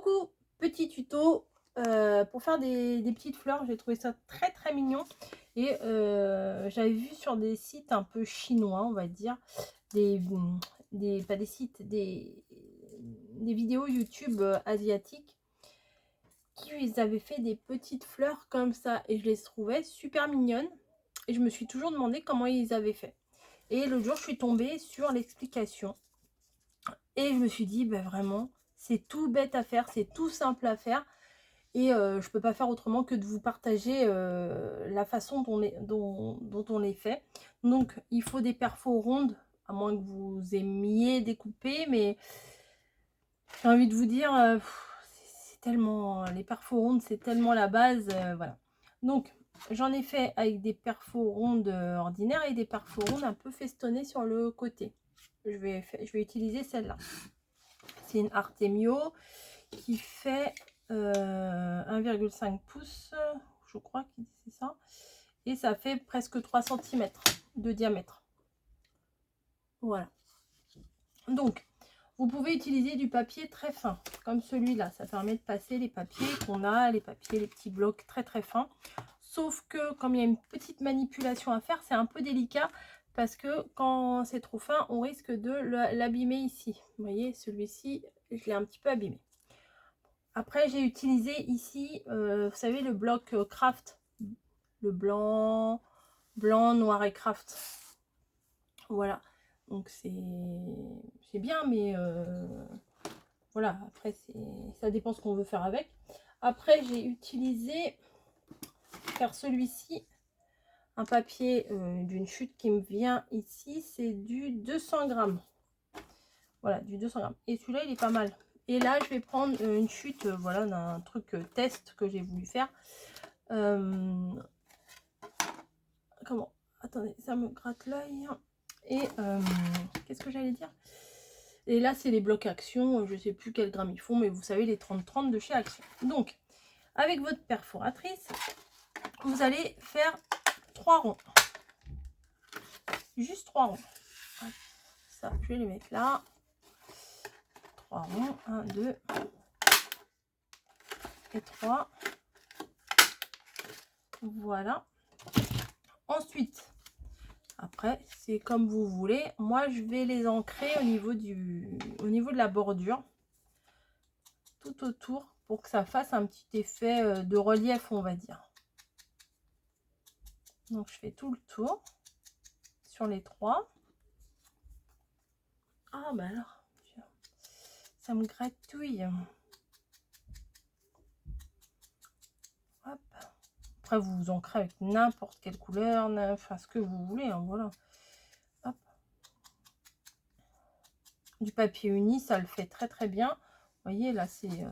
Coucou, petit tuto pour faire des petites fleurs. J'ai trouvé ça très très mignon et j'avais vu sur des sites un peu chinois, on va dire, pas des sites, des vidéos YouTube asiatiques qui ils avaient fait des petites fleurs comme ça et je les trouvais super mignonnes et je me suis toujours demandé comment ils avaient fait. Et l'autre jour, je suis tombée sur l'explication et je me suis dit, bah vraiment, c'est tout bête à faire, c'est tout simple à faire. Et je peux pas faire autrement que de vous partager la façon dont on les fait. Donc il faut des perfos rondes, à moins que vous aimiez découper, mais j'ai envie de vous dire, c'est tellement, les perfos rondes, c'est tellement la base, voilà. Donc j'en ai fait avec des perfos rondes ordinaires et des perfos rondes un peu festonnées sur le côté. Je vais utiliser celle-là. C'est une Artemio qui fait 1,5 pouces, je crois que c'est ça. Et ça fait presque 3 cm de diamètre. Voilà. Donc, vous pouvez utiliser du papier très fin, comme celui-là. Ça permet de passer les papiers qu'on a, les petits blocs très très fins. Sauf que, comme il y a une petite manipulation à faire, c'est un peu délicat. Parce que quand c'est trop fin, on risque de l'abîmer ici. Vous voyez, celui-ci, je l'ai un petit peu abîmé. Après, j'ai utilisé ici, vous savez, le bloc craft. Le blanc, noir et craft. Voilà. Donc, c'est bien, mais voilà. Après, ça dépend ce qu'on veut faire avec. Après, j'ai utilisé, faire celui-ci, un papier d'une chute qui me vient ici. C'est du 200 grammes. Voilà, du 200 grammes. Et celui-là, il est pas mal. Et là, je vais prendre une chute, voilà, d'un truc test que j'ai voulu faire. Comment? Attendez, ça me gratte l'œil. Et qu'est-ce que j'allais dire? Et là, c'est les blocs Action. Je sais plus quel gramme ils font, mais vous savez, les 30-30 de chez Action. Donc, avec votre perforatrice, vous allez faire 3 ronds. Juste 3 ronds. Ça, je vais les mettre là. 3 ronds. 1, 2 et 3. Voilà. Ensuite, après, c'est comme vous voulez. Moi, je vais les ancrer au niveau de la bordure. Tout autour pour que ça fasse un petit effet de relief, on va dire. Donc, je fais tout le tour sur les 3. Ah, bah alors, ça me gratouille. Hop. Après, vous vous ancrez avec n'importe quelle couleur, enfin ce que vous voulez, hein, voilà. Hop. Du papier uni, ça le fait très très bien. Vous voyez, là, c'est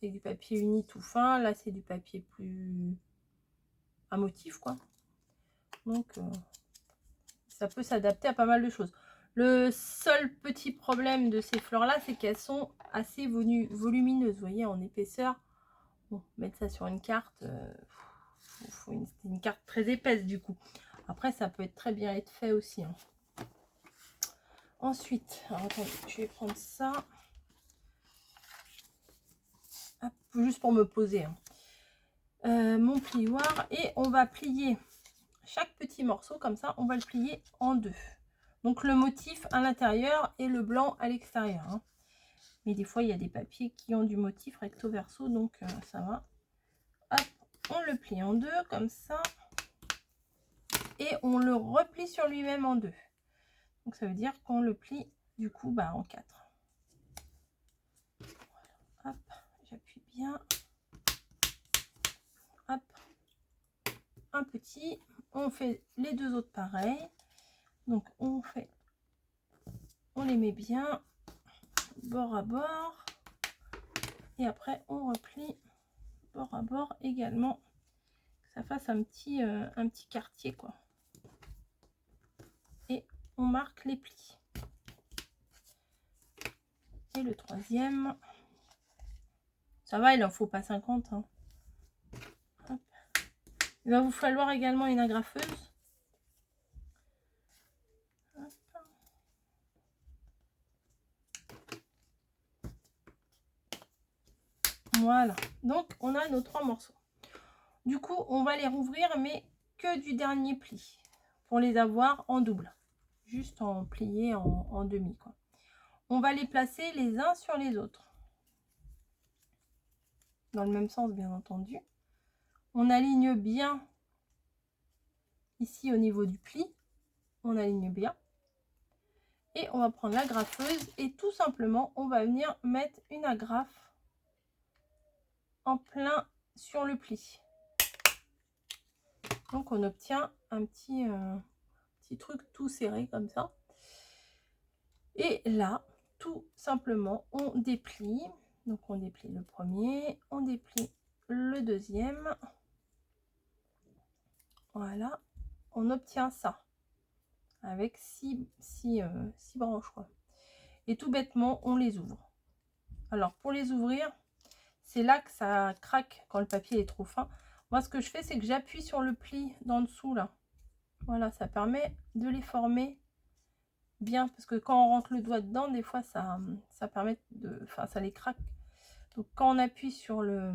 du papier uni tout fin. Là, c'est du papier plus à motif, quoi. Donc, ça peut s'adapter à pas mal de choses. Le seul petit problème de ces fleurs-là, c'est qu'elles sont assez volumineuses, vous voyez, en épaisseur. Bon, mettre ça sur une carte, faut une carte très épaisse du coup. Après, ça peut être très bien être fait aussi. Hein. Ensuite, alors, attendez, je vais prendre ça. Hop, juste pour me poser. Hein. Mon plioir. Et on va plier chaque petit morceau, comme ça, on va le plier en deux. Donc le motif à l'intérieur et le blanc à l'extérieur. Hein. Mais des fois, il y a des papiers qui ont du motif recto verso, donc ça va. Hop, on le plie en deux, comme ça. Et on le replie sur lui-même en deux. Donc ça veut dire qu'on le plie du coup en 4. Hop, j'appuie bien. Hop, un petit. On fait les deux autres pareils. Donc on les met bien bord à bord. Et après on replie bord à bord également. Que ça fasse un petit quartier quoi. Et on marque les plis. Et le troisième. Ça va, il en faut pas 50. Hein. Hop. Il va vous falloir également une agrafeuse. Voilà, donc on a nos 3 morceaux. Du coup, on va les rouvrir, mais que du dernier pli, pour les avoir en double, juste en plié en demi, quoi. On va les placer les uns sur les autres, dans le même sens, bien entendu. On aligne bien ici au niveau du pli, on aligne bien. Et on va prendre l'agrafeuse et tout simplement, on va venir mettre une agrafe en plein sur le pli. Donc on obtient un petit truc tout serré comme ça. Et là, tout simplement, on déplie. Donc on déplie le premier, on déplie le deuxième. Voilà, on obtient ça avec 6 branches, quoi. Et tout bêtement, on les ouvre. Alors pour les ouvrir, c'est là que ça craque quand le papier est trop fin. Moi, ce que je fais, c'est que j'appuie sur le pli d'en dessous, là. Voilà, ça permet de les former bien. Parce que quand on rentre le doigt dedans, des fois, ça permet de... Enfin, ça les craque. Donc, quand on appuie sur le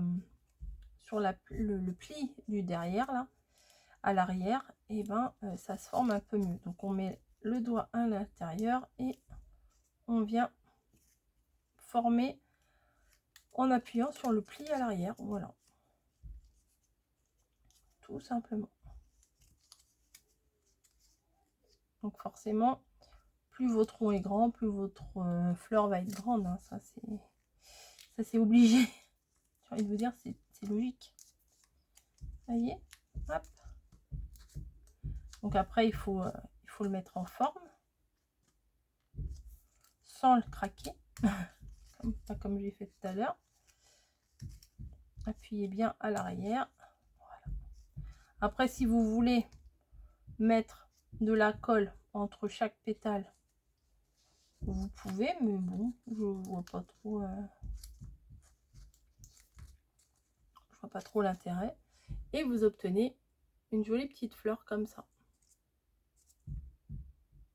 pli du derrière, là, à l'arrière, et ben, ça se forme un peu mieux. Donc, on met le doigt à l'intérieur et on vient former en appuyant sur le pli à l'arrière. Voilà. Tout simplement. Donc forcément, plus votre rond est grand, plus votre fleur va être grande. Hein. Ça c'est obligé. J'ai envie de vous dire, c'est logique. Vous voyez, hop. Donc après, il faut le mettre en forme, sans le craquer, pas comme j'ai fait tout à l'heure. Appuyez bien à l'arrière. Voilà. Après, si vous voulez mettre de la colle entre chaque pétale, vous pouvez, mais bon, je vois pas trop. Je vois pas trop l'intérêt. Et vous obtenez une jolie petite fleur comme ça.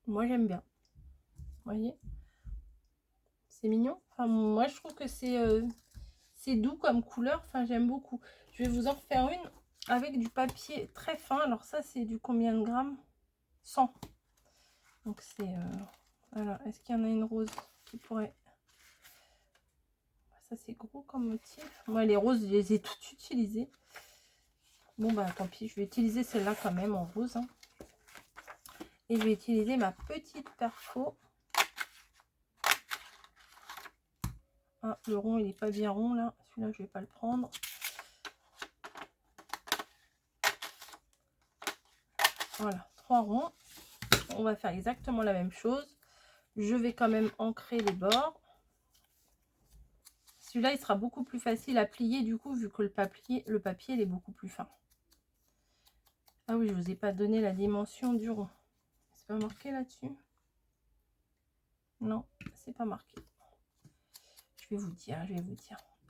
Moi, j'aime bien. Vous voyez, c'est mignon. Enfin, moi, je trouve que c'est doux comme couleur. Enfin, j'aime beaucoup. Je vais vous en refaire une avec du papier très fin. Alors ça, c'est du combien de grammes? 100. Donc c'est... voilà. Est-ce qu'il y en a une rose qui pourrait... Ça, c'est gros comme motif. Moi, les roses, je les ai toutes utilisées. Bon, bah, tant pis. Je vais utiliser celle-là quand même en rose. Hein. Et je vais utiliser ma petite perfo. Ah, le rond, il n'est pas bien rond, là. Celui-là, je vais pas le prendre. Voilà, 3 ronds. On va faire exactement la même chose. Je vais quand même ancrer les bords. Celui-là, il sera beaucoup plus facile à plier, du coup, vu que le papier il est beaucoup plus fin. Ah oui, je vous ai pas donné la dimension du rond. C'est pas marqué là-dessus? Non, c'est pas marqué. Je vais vous dire.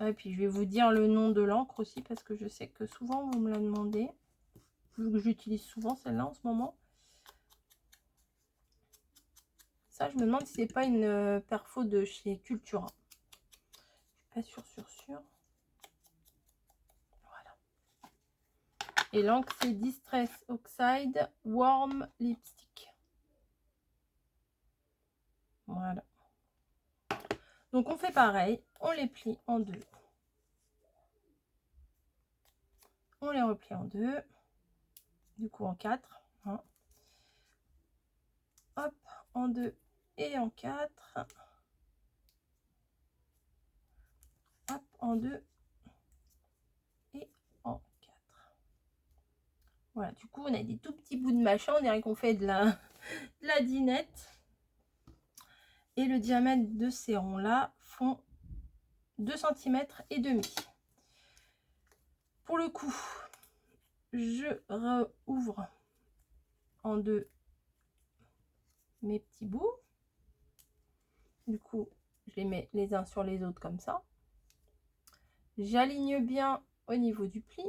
Et puis, je vais vous dire le nom de l'encre aussi, parce que je sais que souvent, vous me la demandez. Vu que j'utilise souvent celle-là en ce moment. Ça, je me demande si c'est pas une perfo de chez Cultura. Je suis pas sûre. Voilà. Et l'encre, c'est Distress Oxide Warm Lipstick. Voilà. Donc, on fait pareil. On les plie en deux. On les replie en deux. Du coup, en 4. Hein. Hop, en 2 et en 4. Hop, en 2 et en 4. Voilà, du coup, on a des tout petits bouts de machin. On dirait qu'on fait de la dinette. Et le diamètre de ces ronds-là font 2 cm et demi. Pour le coup, je rouvre en deux mes petits bouts. Du coup, je les mets les uns sur les autres comme ça. J'aligne bien au niveau du pli.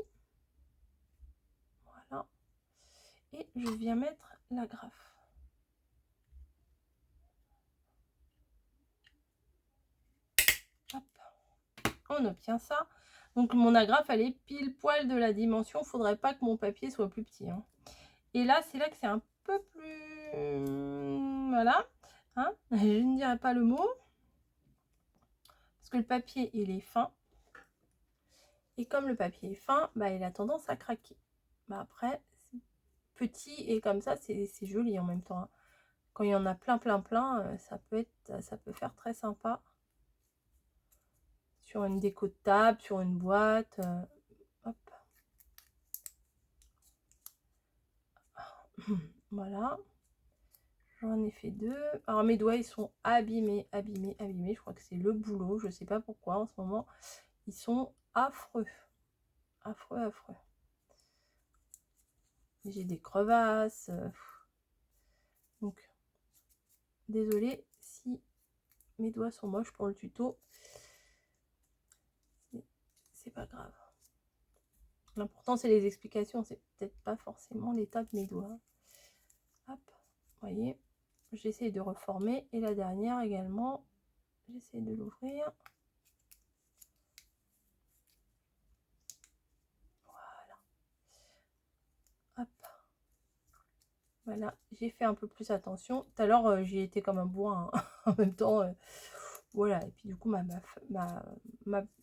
Voilà. Et je viens mettre l'agrafe. on obtient ça. Donc mon agrafe, elle est pile poil de la dimension. Il ne faudrait pas que mon papier soit plus petit. Hein. Et là, c'est là que c'est un peu plus... Voilà. Hein, je ne dirais pas le mot. Parce que le papier, il est fin. Et comme le papier est fin, bah, il a tendance à craquer. Bah, après, petit et comme ça, c'est joli en même temps. Hein. Quand il y en a plein, ça peut faire très sympa. Sur une déco de table, sur une boîte. Hop. Voilà. J'en ai fait 2. Alors mes doigts, ils sont abîmés. Je crois que c'est le boulot. Je sais pas pourquoi en ce moment. Ils sont affreux. Affreux. J'ai des crevasses. Donc, désolée si mes doigts sont moches pour le tuto. C'est pas grave. L'important, c'est les explications. C'est peut-être pas forcément l'état de mes doigts. Hop, vous voyez. J'essaie de reformer. Et la dernière également. J'essaie de l'ouvrir. Voilà. Hop. Voilà. J'ai fait un peu plus attention. Tout à l'heure, j'y étais comme un bourrin. Hein. En même temps, voilà. Et puis du coup,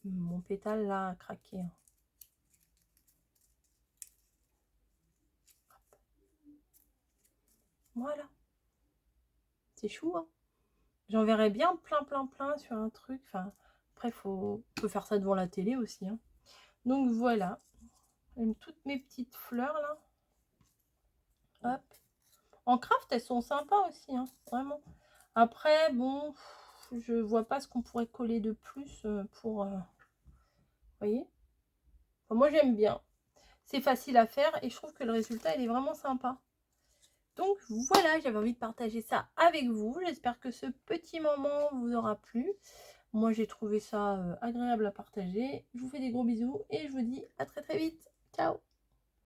mon pétale là a craqué. Hein. Voilà. C'est chou, hein. J'en verrais bien plein sur un truc. Enfin, après, on peut faire ça devant la télé aussi. Hein. Donc voilà. Toutes mes petites fleurs là. Hop. En craft, elles sont sympas aussi. Hein, vraiment. Après, bon, je vois pas ce qu'on pourrait coller de plus pour... vous voyez, enfin, moi, j'aime bien. C'est facile à faire et je trouve que le résultat, il est vraiment sympa. Donc voilà, j'avais envie de partager ça avec vous. J'espère que ce petit moment vous aura plu. Moi, j'ai trouvé ça agréable à partager. Je vous fais des gros bisous et je vous dis à très vite. Ciao!